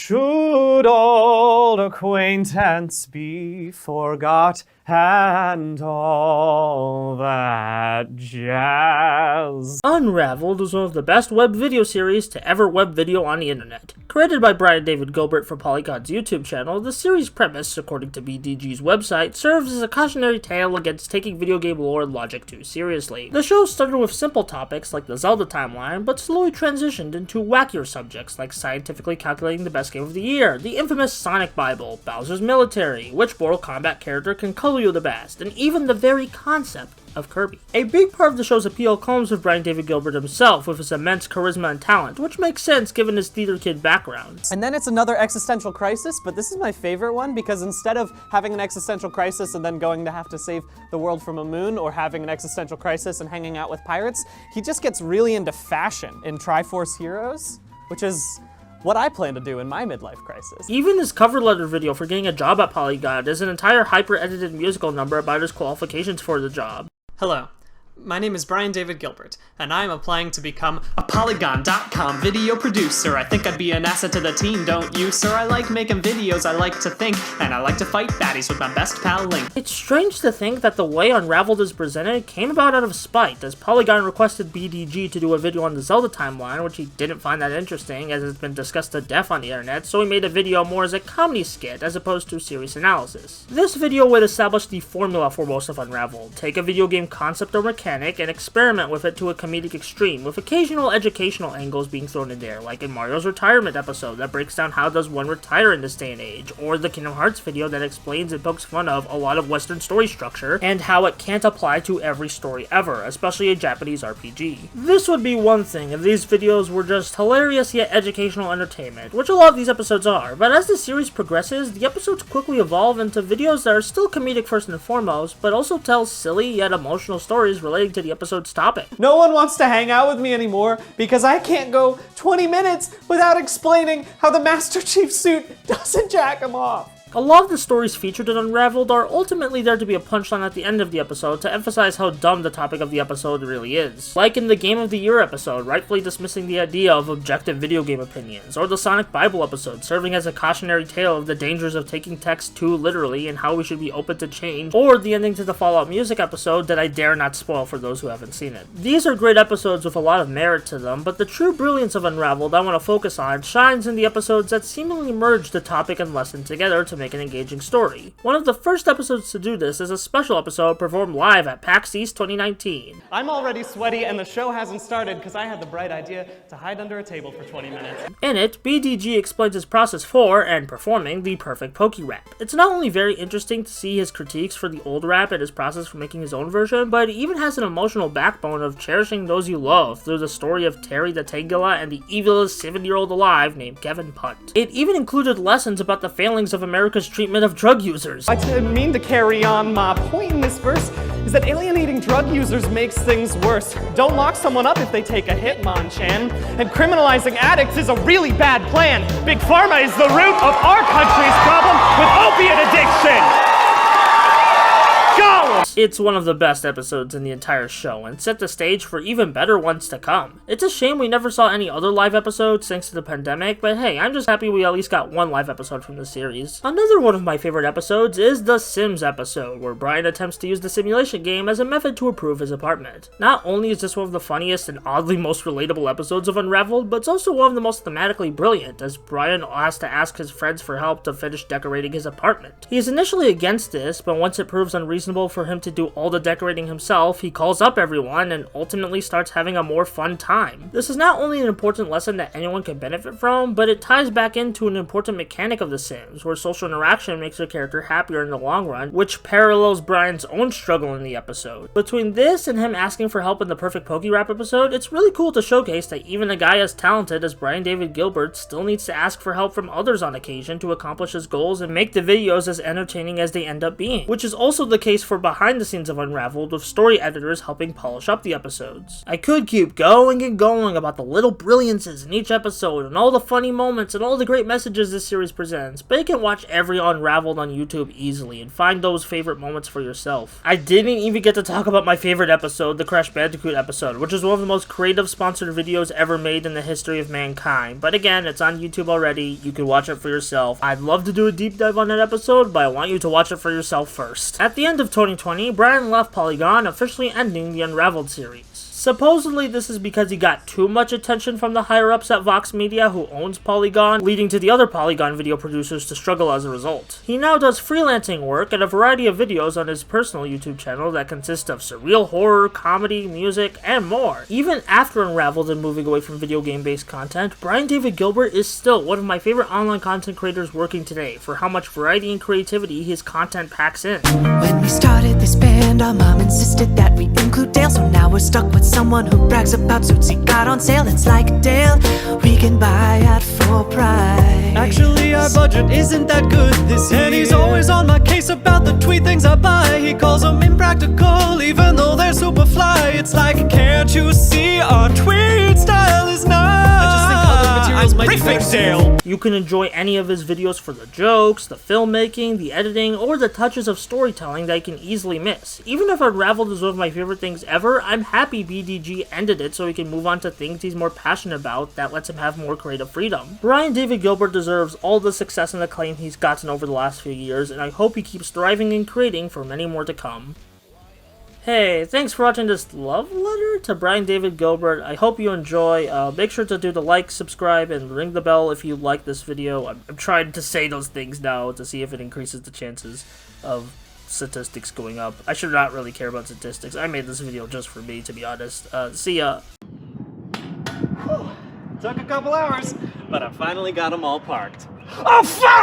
Should old acquaintance be forgot and all that jazz? Unraveled is one of the best web video series to ever web video on the internet. Created by Brian David Gilbert for Polygon's YouTube channel, the series' premise, according to BDG's website, serves as a cautionary tale against taking video game lore and logic too seriously. The show started with simple topics like the Zelda timeline, but slowly transitioned into wackier subjects like scientifically calculating the best game of the year, the infamous Sonic Bible, Bowser's military, which Mortal Kombat character can color you the best, and even the very concept of Kirby. A big part of the show's appeal comes with Brian David Gilbert himself, with his immense charisma and talent, which makes sense given his theater kid background. And then it's another existential crisis, but this is my favorite one because instead of having an existential crisis and then going to have to save the world from a moon, or having an existential crisis and hanging out with pirates, he just gets really into fashion in Triforce Heroes, which is what I plan to do in my midlife crisis. Even his cover letter video for getting a job at Polygon is an entire hyper-edited musical number about his qualifications for the job. Hello, my name is Brian David Gilbert, and I am applying to become a Polygon.com video producer. I think I'd be an asset to the team, don't you, sir? I like making videos, I like to think, and I like to fight baddies with my best pal Link. It's strange to think that the way Unraveled is presented came about out of spite, as Polygon requested BDG to do a video on the Zelda timeline, which he didn't find that interesting, as it's been discussed to death on the internet, so he made a video more as a comedy skit as opposed to serious analysis. This video would establish the formula for most of Unraveled: take a video game concept or mechanic and experiment with it to a comedic extreme, with occasional educational angles being thrown in there, like in Mario's retirement episode that breaks down how does one retire in this day and age, or the Kingdom Hearts video that explains and pokes fun of a lot of Western story structure and how it can't apply to every story ever, especially a Japanese RPG. This would be one thing if these videos were just hilarious yet educational entertainment, which a lot of these episodes are, but as the series progresses, the episodes quickly evolve into videos that are still comedic first and foremost, but also tell silly yet emotional stories relating to the episode's topic. No one wants to hang out with me anymore because I can't go 20 minutes without explaining how the Master Chief suit doesn't jack him off. A lot of the stories featured in Unraveled are ultimately there to be a punchline at the end of the episode to emphasize how dumb the topic of the episode really is. Like in the Game of the Year episode, rightfully dismissing the idea of objective video game opinions, or the Sonic Bible episode, serving as a cautionary tale of the dangers of taking text too literally and how we should be open to change, or the ending to the Fallout music episode that I dare not spoil for those who haven't seen it. These are great episodes with a lot of merit to them, but the true brilliance of Unraveled I want to focus on shines in the episodes that seemingly merge the topic and lesson together to make an engaging story. One of the first episodes to do this is a special episode performed live at PAX East 2019. I'm already sweaty and the show hasn't started because I had the bright idea to hide under a table for 20 minutes. In it, BDG explains his process for, and performing, the perfect Poke Rap. It's not only very interesting to see his critiques for the old rap and his process for making his own version, but it even has an emotional backbone of cherishing those you love through the story of Terry the Tangela and the evilest 7-year-old alive named Kevin Punt. It even included lessons about the failings of America's treatment of drug users. I didn't mean to carry on. My point in this verse is that alienating drug users makes things worse. Don't lock someone up if they take a hit, Mon-chan. And criminalizing addicts is a really bad plan. Big Pharma is the root of our country's problem with opiate addiction. Go! It's one of the best episodes in the entire show, and set the stage for even better ones to come. It's a shame we never saw any other live episodes thanks to the pandemic, but hey, I'm just happy we at least got one live episode from the series. Another one of my favorite episodes is the Sims episode, where Brian attempts to use the simulation game as a method to improve his apartment. Not only is this one of the funniest and oddly most relatable episodes of Unraveled, but it's also one of the most thematically brilliant, as Brian has to ask his friends for help to finish decorating his apartment. He is initially against this, but once it proves unreasonable for him to do all the decorating himself, he calls up everyone and ultimately starts having a more fun time. This is not only an important lesson that anyone can benefit from, but it ties back into an important mechanic of The Sims, where social interaction makes your character happier in the long run, which parallels Brian's own struggle in the episode. Between this and him asking for help in the perfect Poke Rap episode, it's really cool to showcase that even a guy as talented as Brian David Gilbert still needs to ask for help from others on occasion to accomplish his goals and make the videos as entertaining as they end up being, which is also the case for behind behind the scenes of Unraveled, with story editors helping polish up the episodes. I could keep going and going about the little brilliances in each episode, and all the funny moments, and all the great messages this series presents, but you can watch every Unraveled on YouTube easily, and find those favorite moments for yourself. I didn't even get to talk about my favorite episode, the Crash Bandicoot episode, which is one of the most creative sponsored videos ever made in the history of mankind, but again, it's on YouTube already, you can watch it for yourself. I'd love to do a deep dive on that episode, but I want you to watch it for yourself first. At the end of 2020, Brian left Polygon, officially ending the Unraveled series. Supposedly, this is because he got too much attention from the higher-ups at Vox Media, who owns Polygon, leading to the other Polygon video producers to struggle as a result. He now does freelancing work and a variety of videos on his personal YouTube channel that consist of surreal horror, comedy, music, and more. Even after Unraveled and moving away from video game-based content, Brian David Gilbert is still one of my favorite online content creators working today for how much variety and creativity his content packs in. When we started this band, our mom insisted that we include Dale, so now we're stuck with someone who brags about suits he got on sale. It's like Dale, we can buy at full price. Actually, our budget isn't that good this year. And he's always on my case about the tweet things I buy. He calls them impractical, even though they're super fly. It's like, can't you see our tweet style is not? I just think other materials might be better. Dale. You can enjoy any of his videos for the jokes, the filmmaking, the editing, or the touches of storytelling that you can easily miss. Even if Unraveled is one of my favorite things ever, I'm happy BDG ended it so he can move on to things he's more passionate about that lets him have more creative freedom. Brian David Gilbert deserves all the success and acclaim he's gotten over the last few years, and I hope he keeps thriving and creating for many more to come. Hey, thanks for watching this love letter to Brian David Gilbert. I hope you enjoy. Make sure to do the like, subscribe, and ring the bell if you like this video. I'm trying to say those things now to see if it increases the chances of statistics going up. I should not really care about statistics. I made this video just for me, to be honest. See ya. Took a couple hours, but I finally got them all parked. Oh, fuck!